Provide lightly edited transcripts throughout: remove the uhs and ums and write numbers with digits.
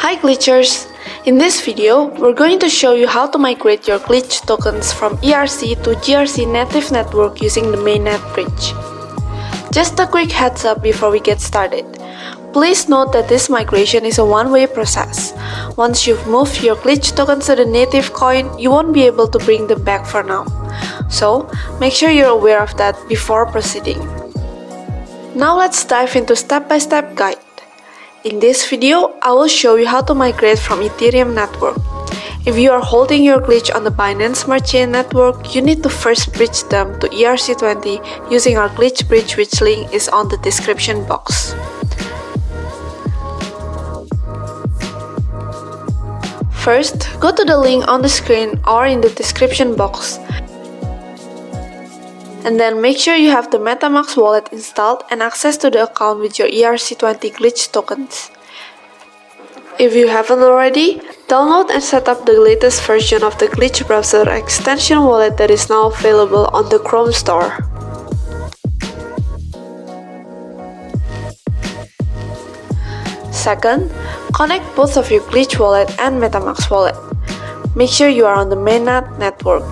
Hi glitchers! In this video, we're going to show you how to migrate your glitch tokens from ERC to GRC native network using the Mainnet bridge. Just a quick heads up before we get started. Please note that this migration is a one-way process. Once you've moved your glitch tokens to the native coin, you won't be able to bring them back for now. So, make sure you're aware of that before proceeding. Now let's dive into step-by-step guide. In this video, I will show you how to migrate from Ethereum network. If you are holding your glitch on the Binance Smart Chain network, you need to first bridge them to ERC-20 using our glitch bridge, which link is on the description box. First, go to the link on the screen or in the description box. And then make sure you have the MetaMask wallet installed and access to the account with your ERC-20 glitch tokens. If you haven't already, download and set up the latest version of the glitch browser extension wallet that is now available on the Chrome store. Second, connect both of your glitch wallet and MetaMask wallet. Make sure you are on the Mainnet network.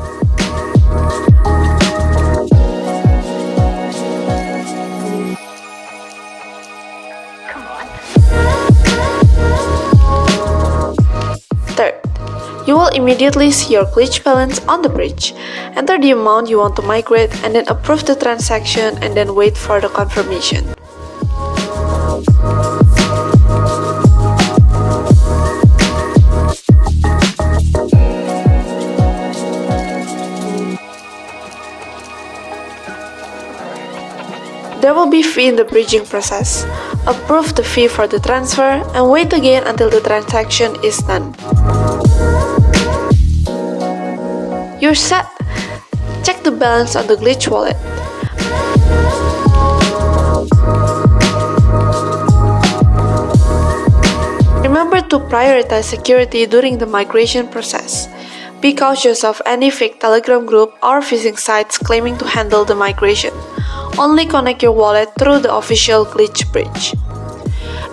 Third, you will immediately see your glitch balance on the bridge. Enter the amount you want to migrate and then approve the transaction and then wait for the confirmation. There will be fee in the bridging process. Approve the fee for the transfer and wait again until the transaction is done. You're set! Check the balance on the glitch wallet. Remember to prioritize security during the migration process. Be cautious of any fake Telegram group or phishing sites claiming to handle the migration. Only connect your wallet through the official glitch bridge.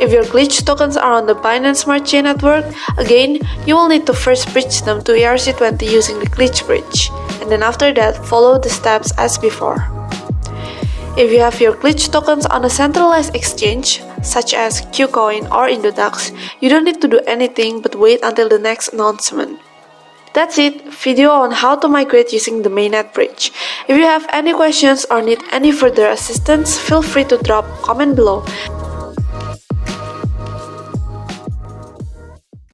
If your glitch tokens are on the Binance Smart Chain network, again, you will need to first bridge them to ERC-20 using the glitch bridge, and then after that, follow the steps as before. If you have your glitch tokens on a centralized exchange, such as KuCoin or Indodax, you don't need to do anything but wait until the next announcement. That's it, video on how to migrate using the Mainnet bridge. If you have any questions or need any further assistance, feel free to drop a comment below.